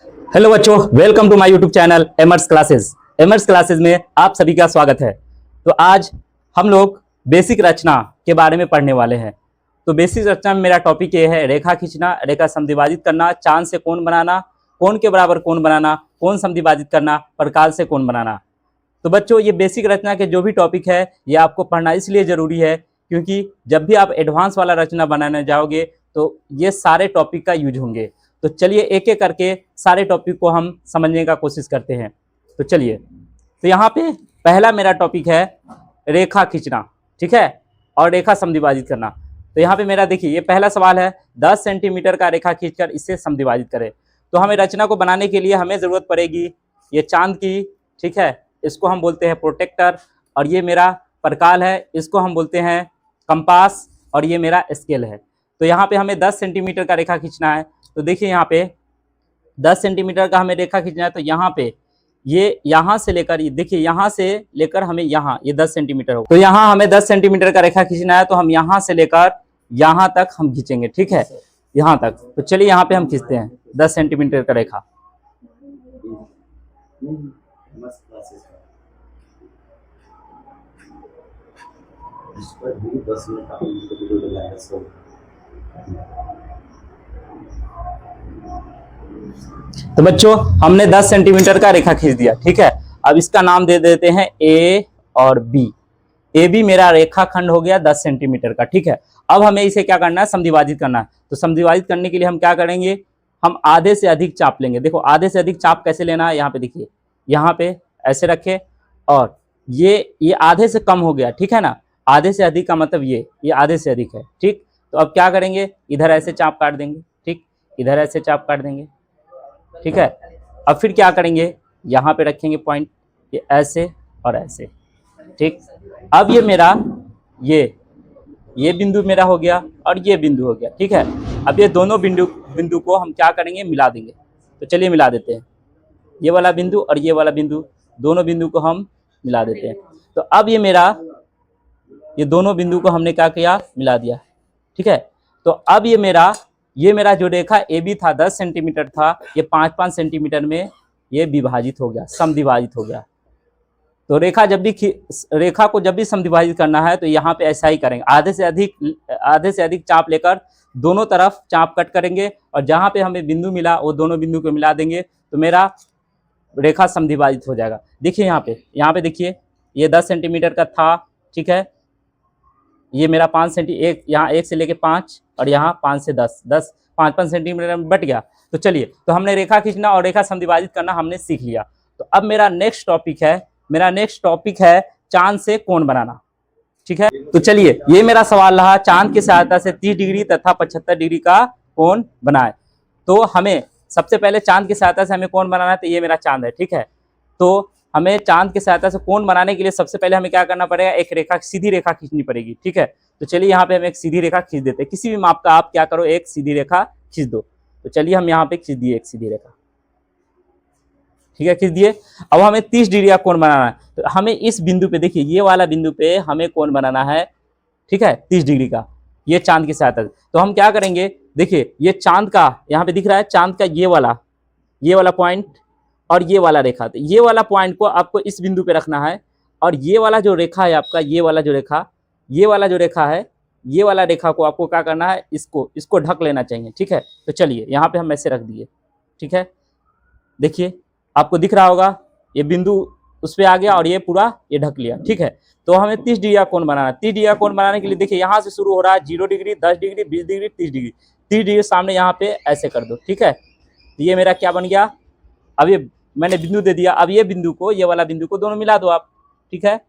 Hello बच्चों, welcome to my YouTube channel Emer's classes. Emer's classes में आप सभी का स्वागत है। तो आज हम लोग बेसिक रचना के बारे में पढ़ने वाले हैं। तो बेसिक रचना में मेरा टॉपिक ये है रेखा खींचना, रेखा समद्विभाजित करना, चांद से कोण बनाना, कोण के बराबर कोण बनाना, कोण समद्विभाजित करना, प्रकाल से कोण बनाना। तो बच्चों, ये बेसिक रचना के जो भी टॉपिक है ये आपको पढ़ना इसलिए ज़रूरी है क्योंकि जब भी आप एडवांस वाला रचना बनाने जाओगे तो ये सारे टॉपिक का यूज होंगे। तो चलिए एक एक करके सारे टॉपिक को हम समझने का कोशिश करते हैं। तो चलिए, तो यहाँ पे पहला मेरा टॉपिक है रेखा खींचना, ठीक है, और रेखा समद्विभाजित करना। तो यहाँ पे मेरा देखिए ये पहला सवाल है, 10 सेंटीमीटर का रेखा खींचकर इसे समद्विभाजित करें। तो हमें रचना को बनाने के लिए हमें ज़रूरत पड़ेगी ये चांद की, ठीक है, इसको हम बोलते हैं प्रोटेक्टर, और ये मेरा प्रकाल है, इसको हम बोलते हैं कंपास, और ये मेरा स्केल है। तो यहाँ पे हमें 10 सेंटीमीटर का रेखा खींचना है। तो देखिए यहाँ पे 10 सेंटीमीटर का हमें रेखा खींचना है। तो यहाँ पे ये यहाँ से लेकर, देखिए यहाँ से लेकर हमें यहाँ ये 10 सेंटीमीटर होगा। तो यहाँ हमें 10 सेंटीमीटर का रेखा खींचना है। तो हम यहाँ से लेकर यहाँ तक हम खींचेंगे, ठीक है, यहाँ तक। तो चलिए यहाँ पे हम खींचते हैं 10 सेंटीमीटर का रेखा। तो बच्चों, हमने 10 सेंटीमीटर का रेखा खींच दिया, ठीक है। अब इसका नाम दे देते हैं ए और बी। ए बी मेरा रेखाखंड हो गया 10 सेंटीमीटर का, ठीक है। अब हमें इसे क्या करना है, समद्विभाजित करना है। तो समद्विभाजित करने के लिए हम क्या करेंगे, हम आधे से अधिक चाप लेंगे। देखो आधे से अधिक चाप कैसे लेना है, यहाँ पे देखिए, यहाँ पे ऐसे रखे, और ये आधे से कम हो गया, ठीक है ना। आधे से अधिक का मतलब ये आधे से अधिक है, ठीक। तो अब क्या करेंगे, इधर ऐसे चाप काट देंगे, ठीक, इधर ऐसे चाप काट देंगे, ठीक है। अब फिर क्या करेंगे, यहाँ पे रखेंगे पॉइंट, ये ऐसे और ऐसे, ठीक। अब ये मेरा ये बिंदु मेरा हो गया और ये बिंदु हो गया, ठीक है। अब ये दोनों बिंदु को हम क्या करेंगे, मिला देंगे। तो चलिए मिला देते हैं, ये वाला बिंदु और ये वाला बिंदु, दोनों बिंदु को हम मिला देते हैं। तो अब ये दोनों बिंदु को हमने क्या किया, मिला दिया, ठीक है। तो अब ये मेरा जो रेखा ए बी था 10 सेंटीमीटर था, ये 5-5 सेंटीमीटर में ये विभाजित हो गया, समद्विभाजित हो गया। तो रेखा को जब भी समद्विभाजित करना है तो यहाँ पे ऐसा ही करेंगे, आधे से अधिक चाप लेकर दोनों तरफ चाप कट करेंगे, और जहाँ पे हमें बिंदु मिला वो दोनों बिंदु को मिला देंगे। तो मेरा रेखा समद्विभाजित हो जाएगा। देखिए यहाँ पे देखिए, ये 10 सेंटीमीटर का था, ठीक है। ये मेरा 5 सेंटीमीटर, यहाँ 1 से लेके 5 और यहाँ 5 से 10, 5-5 सेंटीमीटर में बट गया। तो चलिए, तो हमने रेखा खींचना और रेखा समद्विभाजित करना हमने सीख लिया। तो अब मेरा नेक्स्ट टॉपिक है चांद से कोण बनाना, ठीक है। तो चलिए, ये मेरा सवाल रहा, चांद की सहायता से 30 डिग्री तथा 75 डिग्री का कोण बनाए। तो हमें सबसे पहले चांद की सहायता से हमें कोण बनाना है। तो ये मेरा चांद है, ठीक है। तो हमें चांद की सहायता से कोण बनाने के लिए सबसे पहले हमें क्या करना पड़ेगा, एक सीधी रेखा खींचनी पड़ेगी, ठीक है। तो चलिए यहाँ पे हम एक सीधी रेखा खींच देते हैं, किसी भी माप का आप क्या करो, एक सीधी रेखा खींच दो। तो चलिए हम यहाँ पे खींच दिए एक सीधी रेखा, ठीक है, खींच दिए। अब हमें 30 डिग्री का कोण बनाना है। तो हमें इस बिंदु पे, देखिए ये वाला बिंदु पे हमें कोण बनाना है, ठीक है, 30 डिग्री का, ये चांद की सहायता से। तो हम क्या करेंगे, देखिए ये चांद का यहाँ पे दिख रहा है, चांद का ये वाला पॉइंट और ये वाला रेखा। तो ये वाला पॉइंट को आपको इस बिंदु पे रखना है, और ये वाला जो रेखा है आपका, ये वाला जो रेखा है, ये वाला रेखा को आपको क्या करना है, इसको ढक लेना चाहिए, ठीक है। तो चलिए यहाँ पे हम ऐसे रख दिए, ठीक है। देखिए आपको दिख रहा होगा, ये बिंदु उस पर आ गया और ये पूरा ये ढक लिया, ठीक है। तो हमें 30 डिग्री का कोण बनाना है। 30 डिग्री का कोण बनाने के लिए देखिए यहाँ से शुरू हो रहा है 0 degree, 10 degree, 20 degree, 30 degree. 30 degree सामने यहाँ पे ऐसे कर दो, ठीक है। तो ये मेरा क्या बन गया, अब ये मैंने बिंदु दे दिया। अब ये बिंदु को, ये वाला बिंदु को दोनों मिला दो आप, ठीक है।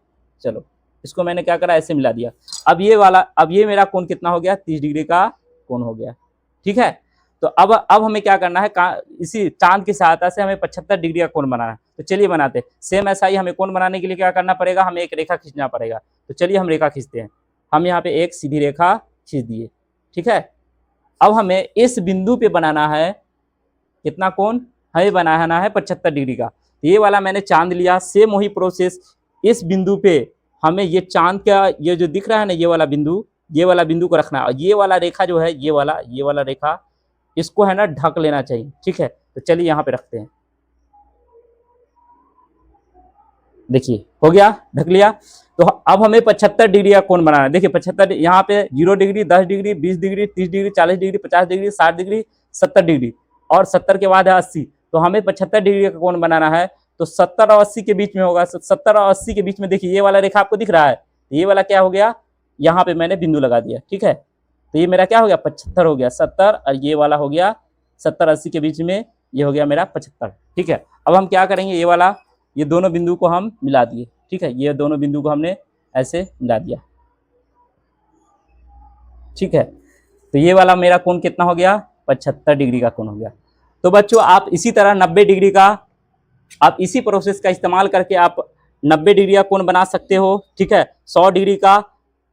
चलो इसको मैंने क्या करा, ऐसे मिला दिया। अब ये मेरा कोण कितना हो गया, 30 डिग्री का कोण हो गया, ठीक है। तो अब हमें क्या करना है, इसी चांद की सहायता से हमें 75 डिग्री का कोण बनाना है। तो चलिए बनाते हैं। सेम ऐसा ही हमें कोण बनाने के लिए क्या करना पड़ेगा, हमें एक रेखा खींचना पड़ेगा। तो चलिए हम रेखा खींचते हैं। हम यहाँ पे एक सीधी रेखा खींच दिए, ठीक है। अब हमें इस बिंदु पे बनाना है कितना कोण, हमें बनाना है 75 डिग्री का। ये वाला मैंने चांद लिया, सेम वही प्रोसेस इस बिंदु पे हमें ये चांद का ये जो दिख रहा है ना, ये वाला बिंदु को रखना है। और ये वाला रेखा जो है, ये वाला रेखा, इसको है ना ढक लेना चाहिए, ठीक है। तो चलिए यहाँ पे रखते हैं। देखिए हो गया, ढक लिया। तो अब हमें 75 डिग्री का कोण बनाना है। देखिए 75 यहाँ पे 0 degree, 10 degree, 20 degree, 30 degree, 40 degree, 50 degree, 60 degree, 70 degree और 70 के बाद है 80। तो हमें 75 डिग्री का कोण बनाना है। तो 70 और 80 के बीच में होगा। 70 और 80 के बीच में देखिए ये वाला रेखा आपको दिख रहा है, ये वाला क्या हो गया, यहाँ पे मैंने बिंदु लगा दिया, ठीक है। तो ये मेरा क्या हो गया, 75 हो गया। 70 और ये वाला हो गया 70-80 के बीच में, ये हो गया मेरा 75, ठीक है। अब हम क्या करेंगे, ये वाला, ये दोनों बिंदु को हम मिला दिए, ठीक है। ये दोनों बिंदु को हमने ऐसे मिला दिया, ठीक है। तो ये वाला मेरा कोण कितना हो गया, 75 डिग्री का कोण हो गया। तो बच्चों आप इसी तरह 90 डिग्री का, आप इसी प्रोसेस का इस्तेमाल करके आप 90 डिग्री का कोण बना सकते हो, ठीक है। 100 डिग्री का,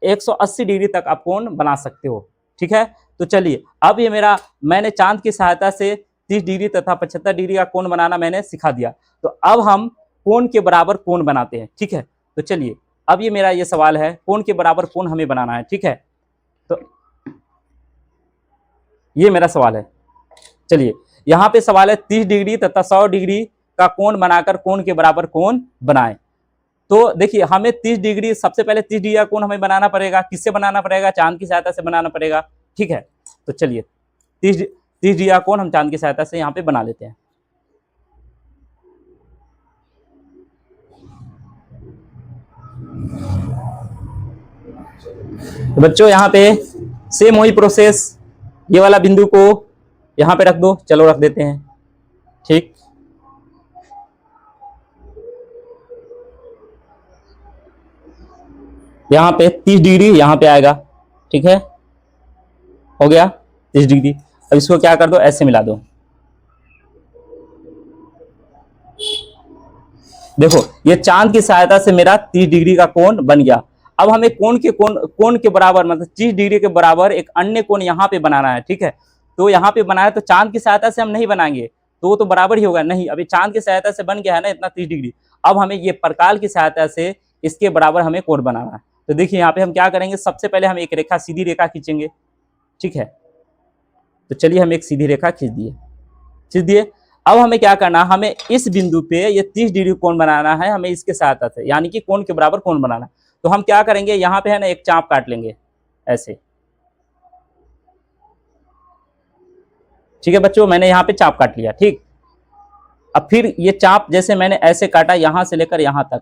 180 डिग्री तक आप कोण बना सकते हो, ठीक है। तो चलिए अब ये मेरा, मैंने चांद की सहायता से 30 डिग्री तथा 75 डिग्री का कोण बनाना मैंने सिखा दिया। तो अब हम कोण के बराबर कोण बनाते हैं, ठीक है। तो चलिए अब ये मेरा ये सवाल है, कोण के बराबर कोण हमें बनाना है, ठीक है। तो ये मेरा सवाल है। चलिए यहाँ पे सवाल है 30 डिग्री तथा 100 डिग्री का कोण बनाकर कोण के बराबर कोण बनाएं। तो देखिए हमें 30 डिग्री, सबसे पहले 30 डिग्री का कोण हमें बनाना पड़ेगा। किससे बनाना पड़ेगा, चांद की सहायता से बनाना पड़ेगा, ठीक है। तो चलिए 30 डिग्री का कोण हम चांद की सहायता से यहाँ पे बना लेते हैं। तो बच्चों यहाँ पे सेम वही प्रोसेस, ये वाला बिंदु को यहाँ पे रख दो, चलो रख देते हैं, ठीक। यहाँ पे 30 डिग्री यहाँ पे आएगा, ठीक है, हो गया 30 डिग्री। अब इसको क्या कर दो, ऐसे मिला दो। देखो ये चांद की सहायता से मेरा 30 डिग्री का कोण बन गया। अब हमें कोण के बराबर, मतलब 30 डिग्री के बराबर एक अन्य कोण यहाँ पे बनाना है, ठीक है। तो यहाँ पे बनाया, तो चांद की सहायता से हम नहीं बनाएंगे तो वो तो बराबर ही होगा, नहीं। अभी चांद की सहायता से बन गया है ना इतना 30 डिग्री। अब हमें ये प्रकाश की सहायता से इसके बराबर हमें कोण बनाना है। तो देखिए यहाँ पे हम क्या करेंगे, सबसे पहले हम एक रेखा, सीधी रेखा खींचेंगे, ठीक है। तो चलिए हम एक सीधी रेखा खींच दिए। अब हमें क्या करना है, हमें इस बिंदु पे ये 30 डिग्री कोण बनाना है, हमें इसके सहायता से, यानी कि कोण के बराबर कोण बनाना। तो हम क्या करेंगे, यहाँ पे है ना एक चाप काट लेंगे ऐसे, ठीक है बच्चों, मैंने यहाँ पे चाप काट लिया, ठीक। अब फिर ये चाप जैसे मैंने ऐसे काटा यहाँ से लेकर यहाँ तक,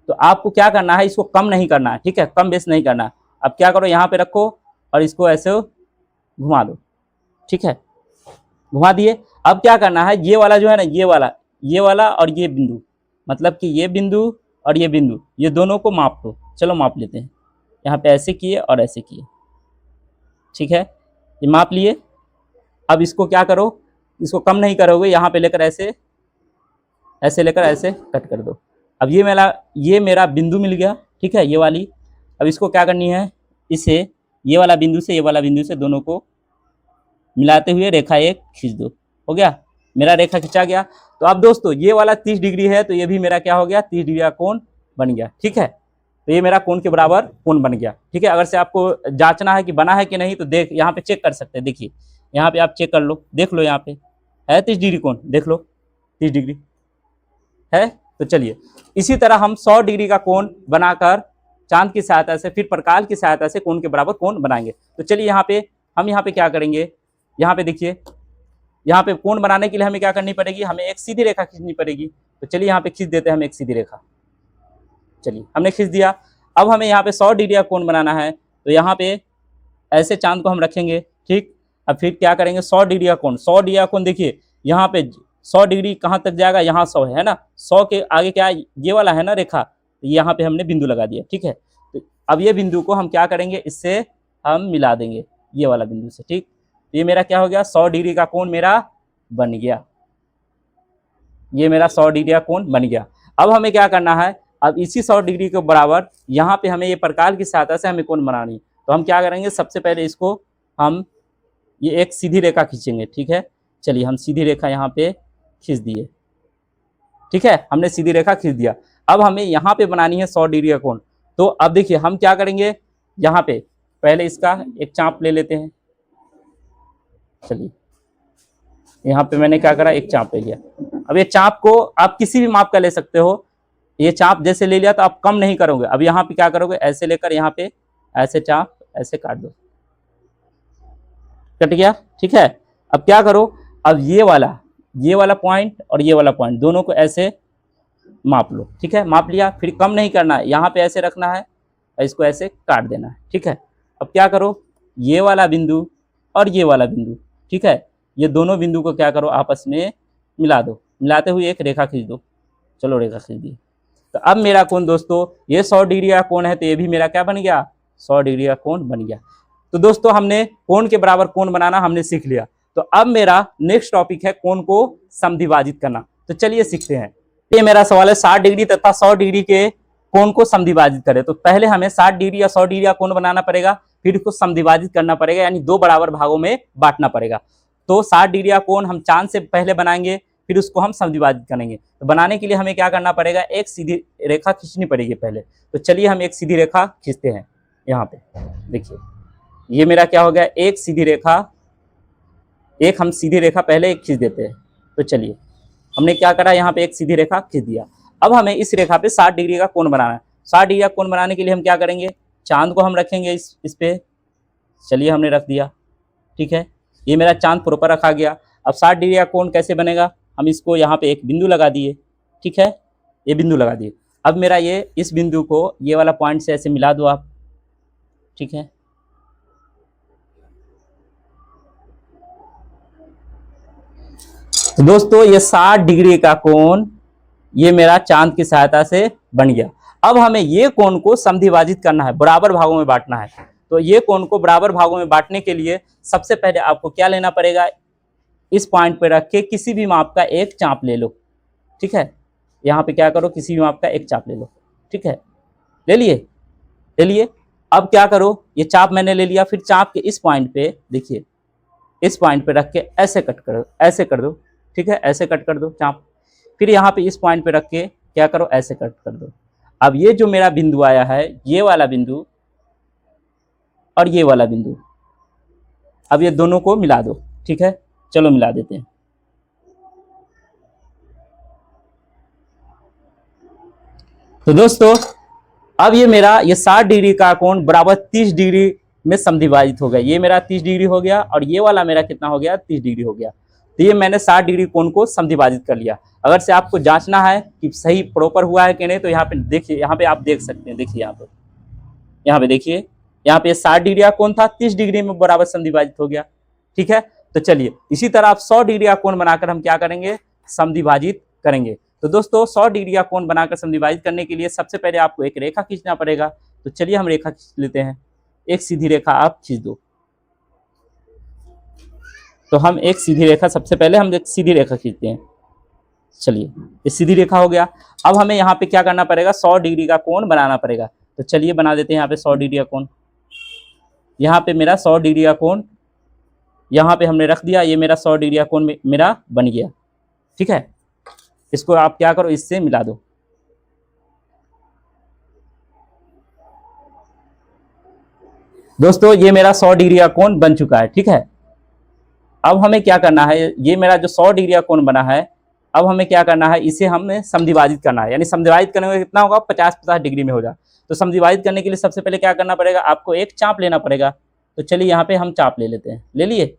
तो आपको क्या करना है, इसको कम नहीं करना है, ठीक है, कम बेस नहीं करना है। अब क्या करो, यहाँ पे रखो और इसको ऐसे घुमा दो, ठीक है, घुमा दिए। अब क्या करना है, ये वाला जो है ना, ये वाला और ये बिंदु, मतलब कि ये बिंदु और ये बिंदु, ये दोनों को माप दो। चलो माप लेते हैं, यहाँ पे ऐसे किए और ऐसे किए, ठीक है, ये माप लिए। अब इसको क्या करो, इसको कम नहीं करोगे, यहाँ पे लेकर ऐसे लेकर ऐसे कट कर दो। अब ये मेरा बिंदु मिल गया, ठीक है, ये वाली। अब इसको क्या करनी है, इसे ये वाला बिंदु से, ये वाला बिंदु से दोनों को मिलाते हुए रेखा एक खींच दो। हो गया, मेरा रेखा खींचा गया। तो अब दोस्तों ये वाला 30 डिग्री है, तो ये भी मेरा क्या हो गया, 30 डिग्री का कोण बन गया, ठीक है। तो ये मेरा कोण के बराबर कोण बन गया, ठीक है। अगर से आपको जांचना है कि बना है कि नहीं, तो देख यहाँ पे चेक कर सकते हैं। देखिए यहाँ पे आप चेक कर लो, देख लो, यहाँ पे है 30 डिग्री कोण, देख लो 30 डिग्री है। तो चलिए इसी तरह हम 100 डिग्री का कोण बनाकर चांद की सहायता से, फिर प्रकाश की सहायता से कोण के बराबर कोण बनाएंगे। तो चलिए यहाँ पे हम यहाँ पे क्या करेंगे, यहाँ पे देखिए, यहाँ पे कोण बनाने के लिए हमें क्या करनी पड़ेगी, हमें एक सीधी रेखा खींचनी पड़ेगी। तो चलिए यहाँ पे खींच देते हैं हम एक सीधी रेखा। चलिए हमने खींच दिया। अब हमें यहाँ पे 100 डिग्री का कोण बनाना है, तो यहाँ पे ऐसे चांद को हम रखेंगे, ठीक। अब फिर क्या करेंगे, 100 डिग्री का कोण, 100 डिग्री का कोण देखिए यहाँ पे 100 डिग्री कहाँ तक जाएगा, यहाँ 100 है ना, 100 के आगे क्या ये वाला है ना रेखा, तो यहाँ पे हमने बिंदु लगा दिया, ठीक है। तो अब ये बिंदु को हम क्या करेंगे, इससे हम मिला देंगे ये वाला बिंदु से, ठीक। ये मेरा क्या हो गया, 100 डिग्री का कोण मेरा बन गया, ये मेरा 100 डिग्री का कोण बन गया। अब हमें क्या करना है, अब इसी 100 डिग्री के बराबर यहाँ पे हमें ये प्रकाश की सहायता से हमें कोण बनानी। तो हम क्या करेंगे, सबसे पहले इसको हम ये एक सीधी रेखा खींचेंगे, ठीक है। चलिए हम सीधी रेखा यहाँ पे खींच दिए, ठीक है, हमने सीधी रेखा खींच दिया। अब हमें यहाँ पे बनानी है 100 डिग्री का कोण। तो अब देखिए हम क्या करेंगे, यहाँ पे पहले इसका एक चाप ले लेते हैं। चलिए यहाँ पे मैंने क्या करा, एक चाप ले लिया। अब ये चाप को आप किसी भी माप का ले सकते हो। ये चाप जैसे ले लिया तो आप कम नहीं करोगे। अब यहाँ पे क्या करोगे, ऐसे लेकर यहाँ पे ऐसे चाप ऐसे काट दो, कट गया, ठीक है। अब क्या करो, अब ये वाला पॉइंट और ये वाला पॉइंट दोनों को ऐसे माप लो, ठीक है। माप लिया, फिर कम नहीं करना है, यहाँ पे ऐसे रखना है और इसको ऐसे काट देना है, ठीक है। अब क्या करो, ये वाला बिंदु और ये वाला बिंदु, ठीक है, ये दोनों बिंदु को क्या करो, आपस में मिला दो। मिलाते हुए एक रेखा खींच दो। चलो रेखा खींच दी। तो अब मेरा कोण दोस्तों ये 100 डिग्री का कोण है, तो ये भी मेरा क्या बन गया, 100 डिग्री का कोण बन गया। तो दोस्तों हमने कोण के बराबर कोण बनाना हमने सीख लिया। तो अब मेरा नेक्स्ट टॉपिक है कोण को समद्विभाजित करना। तो चलिए सीखते हैं। ये मेरा सवाल है 60 डिग्री तथा 100 डिग्री के कोण को समद्विभाजित करें। तो पहले हमें 60 डिग्री या 100 डिग्री का कोण बनाना पड़ेगा, फिर इसको समद्विभाजित करना पड़ेगा, यानी 2 बराबर भागों में बांटना पड़ेगा। तो 60 डिग्री का कोण हम चांद से पहले बनाएंगे, फिर उसको हम समद्विभाजित करेंगे। तो बनाने के लिए हमें क्या करना पड़ेगा, एक सीधी रेखा खींचनी पड़ेगी पहले। तो चलिए हम एक सीधी रेखा खींचते हैं। यहाँ पे देखिए ये मेरा क्या हो गया, एक सीधी रेखा, एक हम सीधी रेखा पहले एक खींच देते हैं। तो चलिए हमने क्या करा, यहाँ पे एक सीधी रेखा खींच दिया। अब हमें इस रेखा पे 60 डिग्री का कोण बनाना है। 60 डिग्री का कोण बनाने के लिए हम क्या करेंगे, चांद को हम रखेंगे इस पे। चलिए हमने रख दिया, ठीक है। ये मेरा चांद प्रॉपर रखा गया। अब 60 डिग्री का कोण कैसे बनेगा, हम इसको यहाँ पे एक बिंदु लगा दिए, ठीक है, ये बिंदु लगा दिए। अब मेरा ये इस बिंदु को ये वाला पॉइंट से ऐसे मिला दो आप, ठीक है। तो दोस्तों ये 60 डिग्री का कोण ये मेरा चांद की सहायता से बन गया। अब हमें ये कोण को समद्विभाजित करना है, बराबर भागों में बांटना है। तो ये कोण को बराबर भागों में बांटने के लिए सबसे पहले आपको क्या लेना पड़ेगा, इस पॉइंट पे रख के किसी भी माप का एक चाप ले लो, ठीक है। यहाँ पे क्या करो, किसी भी माप का एक चाप ले लो, ठीक है। ले लिए। अब क्या करो, ये चाप मैंने ले लिया, फिर चाप के इस पॉइंट पे देखिए, इस पॉइंट पे रख के ऐसे कट करो, ऐसे कर दो, ठीक है, ऐसे कट कर दो चाप। फिर यहाँ पे इस पॉइंट पे रख के क्या करो, ऐसे कट कर दो। अब ये जो मेरा बिंदु आया है, ये वाला बिंदु और ये वाला बिंदु, अब ये दोनों को मिला दो, ठीक है। चलो मिला देते हैं। तो दोस्तों अब ये मेरा ये 60 डिग्री का कोण बराबर 30 डिग्री में समद्विभाजित हो गया। ये मेरा 30 डिग्री हो गया और ये वाला मेरा कितना हो गया, 30 डिग्री हो गया। तो ये मैंने 60 डिग्री कोण को समद्विभाजित कर लिया। अगर से आपको जांचना है कि सही प्रॉपर हुआ है कि नहीं, तो यहाँ पे देखिए, यहाँ पे आप देख सकते हैं, देखिए यहाँ पे देखिए, यहाँ पे 60 डिग्री का कोण था, 30 डिग्री में बराबर समद्विभाजित हो गया, ठीक है। तो चलिए इसी तरह आप 100 डिग्री का कोण बनाकर हम क्या करेंगे, समद्विभाजित करेंगे। तो दोस्तों 100 डिग्री का कोण बनाकर समद्विभाजित करने के लिए सबसे पहले आपको एक रेखा खींचना पड़ेगा। तो चलिए हम रेखा खींच लेते हैं। एक सीधी रेखा आप खींच दो। तो हम एक सीधी रेखा, सबसे पहले हम एक सीधी रेखा खींचते हैं। चलिए ये सीधी रेखा हो गया। अब हमें यहाँ पे क्या करना पड़ेगा, 100 डिग्री का कोण बनाना पड़ेगा। तो चलिए बना देते हैं यहाँ पे 100 डिग्री का कोण। यहाँ पे मेरा 100 डिग्री का कोण यहाँ पे हमने रख दिया। ये मेरा 100 डिग्री का कोण मेरा बन गया, ठीक है। इसको आप क्या करो, इससे मिला दो। दोस्तों ये मेरा 100 डिग्री का कोण बन चुका है, ठीक है। अब हमें क्या करना है, ये मेरा जो 100 डिग्री का कोण बना है, अब हमें क्या करना है, इसे हमें समद्विभाजित करना है। यानी समद्विभाजित करने में कितना होगा, 50-50 डिग्री में होगा। तो समद्विभाजित करने के लिए सबसे पहले क्या करना पड़ेगा, आपको एक चाप लेना पड़ेगा। तो चलिए यहाँ पे हम चाप ले लेते हैं। ले लिए,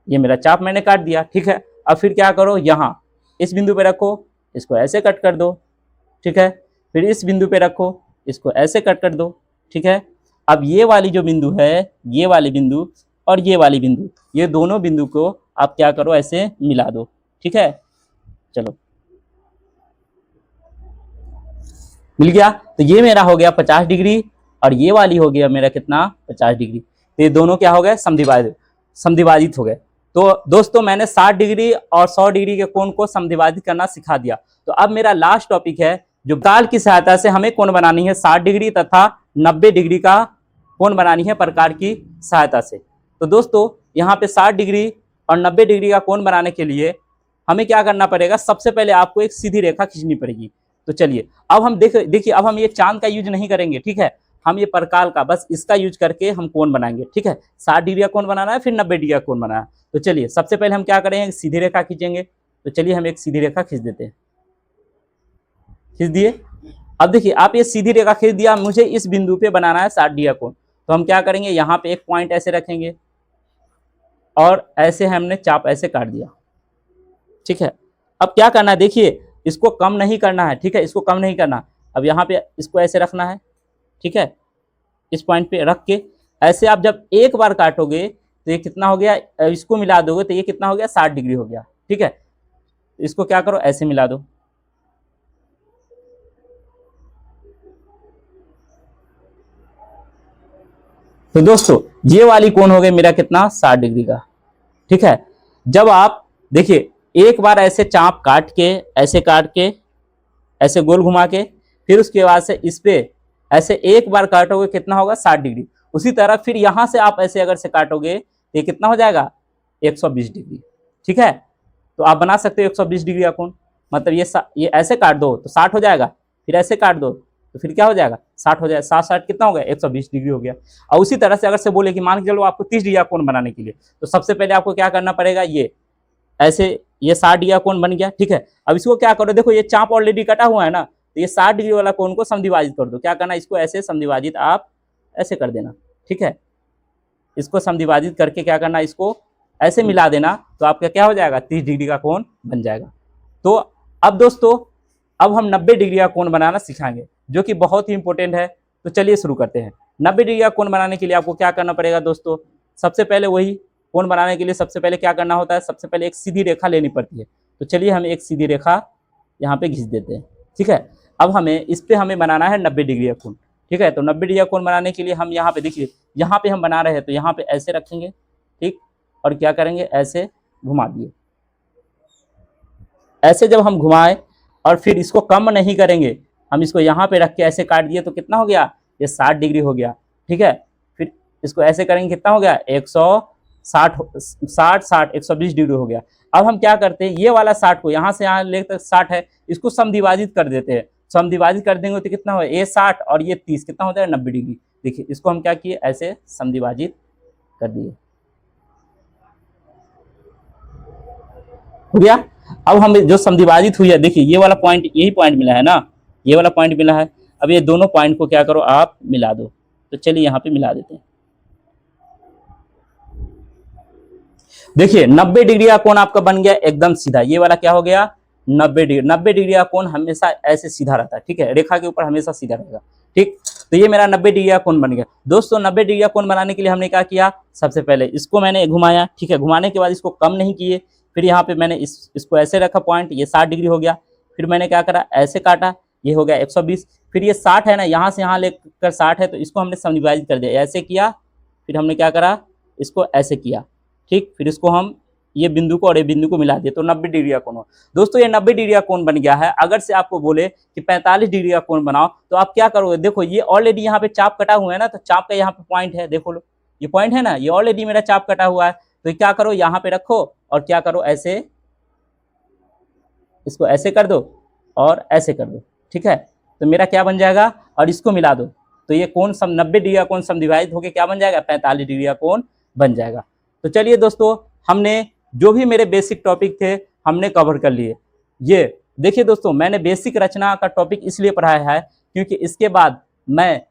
ये मेरा चाप मैंने काट दिया, ठीक है। अब फिर क्या करो, यहाँ इस बिंदु पे रखो, इसको ऐसे कट कर दो, ठीक है। फिर इस बिंदु पे रखो, इसको ऐसे कट कर दो, ठीक है। अब ये वाली जो बिंदु है, ये वाली बिंदु और ये वाली बिंदु, ये दोनों बिंदु को आप क्या करो, ऐसे मिला दो, ठीक है। चलो मिल गया। तो ये मेरा हो गया 50 डिग्री और ये वाली हो गया मेरा कितना, 50 डिग्री। तो ये दोनों क्या हो गए, समद्विभाजित हो गए। तो दोस्तों मैंने 60 डिग्री और 100 डिग्री के कोण को समद्विभाजित करना सिखा दिया। तो अब मेरा लास्ट टॉपिक है, जो प्रकार की सहायता से हमें कोण बनानी है 60 डिग्री तथा 90 डिग्री का कोण बनानी है प्रकार की सहायता से। तो दोस्तों यहाँ पे 60 डिग्री और 90 डिग्री का कोण बनाने के लिए हमें क्या करना पड़ेगा, सबसे पहले आपको एक सीधी रेखा खींचनी पड़ेगी। तो चलिए अब हम देखिए, अब हम ये चांद का यूज नहीं करेंगे, ठीक है। हम ये परकाल का बस इसका यूज करके हम कोण बनाएंगे, ठीक है। 60 डिग्री का कोण बनाना है, फिर 90 डिग्री का कोण बनाना है। तो चलिए सबसे पहले हम क्या करेंगे, सीधी रेखा खींचेंगे। तो चलिए हम एक सीधी रेखा खींच देते हैं, खींच दिए। अब देखिए आप ये सीधी रेखा खींच दिया, मुझे इस बिंदु पे बनाना है 60 डिग्री का कोण। तो हम क्या करेंगे, यहाँ पे एक पॉइंट ऐसे रखेंगे और ऐसे हमने चाप ऐसे काट दिया, ठीक है। अब क्या करना है, देखिए इसको कम नहीं करना है, ठीक है, इसको कम नहीं करना। अब यहाँ पे इसको ऐसे रखना है, ठीक है, इस पॉइंट पे रख के ऐसे आप जब एक बार काटोगे तो ये कितना हो गया, इसको मिला दोगे तो ये कितना हो गया, 60 डिग्री हो गया, ठीक है। इसको क्या करो, ऐसे मिला दो। तो दोस्तों ये वाली कोण हो गई मेरा कितना, 60 डिग्री का, ठीक है। जब आप देखिए एक बार ऐसे चाप काट के, ऐसे काट के, ऐसे गोल घुमा के, फिर उसके बाद से इस पे ऐसे एक बार काटोगे कितना होगा, 60 डिग्री। उसी तरह फिर यहां से आप ऐसे अगर से काटोगे तो ये कितना हो जाएगा, 120 डिग्री, ठीक है। तो आप बना सकते हो 120 डिग्री का कोण, मतलब ये ऐसे काट दो तो 60 हो जाएगा, फिर ऐसे काट दो तो फिर क्या हो जाएगा, 60 हो जाएगा। 60 कितना हो गया, 120 डिग्री हो गया। और उसी तरह से अगर से बोले कि मान के चलो आपको 30 डिग्री का कोण बनाने के लिए, तो सबसे पहले आपको क्या करना पड़ेगा, ये ऐसे ये 60 डिग्री का कोण बन गया, ठीक है। अब इसको क्या करो, देखो ये चाप ऑलरेडी कटा हुआ है ना, तो ये 60 डिग्री वाला कोण को समद्विभाजित कर दो। क्या करना, इसको ऐसे समद्विभाजित आप ऐसे कर देना, ठीक है। इसको समद्विभाजित करके क्या करना, इसको ऐसे मिला देना, तो आपका क्या हो जाएगा, 30 डिग्री का कोण बन जाएगा। तो अब दोस्तों अब हम 90 डिग्री का कोण बनाना सिखाएंगे, जो कि बहुत ही इंपॉर्टेंट है। तो चलिए शुरू करते हैं। 90 डिग्री का कोण बनाने के लिए आपको क्या करना पड़ेगा दोस्तों, सबसे पहले वही कोण बनाने के लिए सबसे पहले क्या करना होता है, सबसे पहले एक सीधी रेखा लेनी पड़ती है। तो चलिए हम एक सीधी रेखा यहाँ पे खींच देते हैं, ठीक है। अब हमें इस पे हमें बनाना है 90 डिग्री का कोण, ठीक है। तो 90 डिग्री का कोण बनाने के लिए हम यहाँ पे देखिए, यहाँ पे हम बना रहे हैं तो यहाँ पे ऐसे रखेंगे, ठीक, और क्या करेंगे, ऐसे घुमा दिए। ऐसे जब हम घुमाए और फिर इसको कम नहीं करेंगे, हम इसको यहाँ पे रख के ऐसे काट दिए तो कितना हो गया, ये 60 डिग्री हो गया, ठीक है। फिर इसको ऐसे करेंगे, कितना हो गया, 120 डिग्री हो गया। अब हम क्या करते हैं, ये वाला 60 को यहाँ से यहाँ ले तक 60 है, इसको समद्विभाजित कर देते हैं। समद्विभाजित कर देंगे तो कितना हो, ये 60 और ये 30 कितना हो जाएगा, 90 डिग्री। देखिए इसको हम क्या किए, ऐसे समद्विभाजित कर दिए, हो गया। अब हम जो समद्विभाजित हुई है, देखिए ये वाला पॉइंट, यही पॉइंट मिला है ना, ये वाला पॉइंट मिला है। अब ये दोनों पॉइंट को क्या करो, आप मिला दो। तो चलिए यहाँ पे मिला देते हैं। देखिए 90 डिग्री का कोण आपका बन गया एकदम सीधा, ये वाला क्या हो गया, 90 डिग्री। 90 डिग्री का कोण हमेशा ऐसे सीधा रहता है, ठीक है, रेखा के ऊपर हमेशा सीधा रहेगा, ठीक। तो ये मेरा 90 डिग्री का कोण बन गया। दोस्तों 90 डिग्री का कोण बनाने के लिए हमने क्या किया, सबसे पहले इसको मैंने घुमाया, ठीक है। घुमाने के बाद इसको कम नहीं किए, फिर यहाँ पे मैंने इसको ऐसे रखा पॉइंट, ये 60 डिग्री हो गया। फिर मैंने क्या करा, ऐसे काटा, ये हो गया 120। फिर ये 60 है ना, यहाँ से यहाँ लेकर 60 है, तो इसको हमने समद्विभाजित कर दिया, ऐसे किया। फिर हमने क्या करा, इसको ऐसे किया, ठीक। फिर इसको हम ये बिंदु को और ये बिंदु को मिला दिए, तो 90 डिग्री का कोण हो। दोस्तों ये 90 डिग्री का कोण बन गया है। अगर से आपको बोले कि 45 डिग्री का कोण बनाओ, तो आप क्या करोगे, देखो ये ऑलरेडी यहाँ पे चाप कटा हुआ है ना, तो चाप का यहाँ पे पॉइंट है, देखो लो ये पॉइंट है ना, ये ऑलरेडी मेरा चाप कटा हुआ है। तो क्या करो, यहाँ पे रखो और क्या करो, ऐसे इसको ऐसे कर दो और ऐसे कर दो, ठीक है। तो मेरा क्या बन जाएगा, और इसको मिला दो, तो ये कोण 90 डिग्री का कोण समद्विभाजित होकर क्या बन जाएगा, 45 डिग्री का कोण बन जाएगा। तो चलिए दोस्तों हमने जो भी मेरे बेसिक टॉपिक थे हमने कवर कर लिए। ये देखिए दोस्तों, मैंने बेसिक रचना का टॉपिक इसलिए पढ़ाया है क्योंकि इसके बाद मैं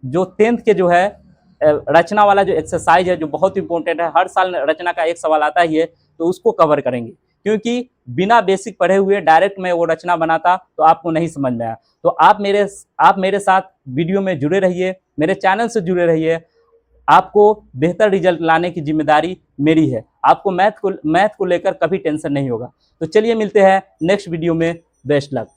जो 10th के जो है रचना वाला जो एक्सरसाइज है, जो बहुत इंपॉर्टेंट है, हर साल रचना का एक सवाल आता ही है, तो उसको कवर करेंगे। क्योंकि बिना बेसिक पढ़े हुए डायरेक्ट मैं वो रचना बनाता तो आपको नहीं समझ में आया। तो आप मेरे साथ वीडियो में जुड़े रहिए, मेरे चैनल से जुड़े रहिए। आपको बेहतर रिजल्ट लाने की जिम्मेदारी मेरी है। आपको मैथ को लेकर कभी टेंशन नहीं होगा। तो चलिए मिलते हैं नेक्स्ट वीडियो में। Best luck.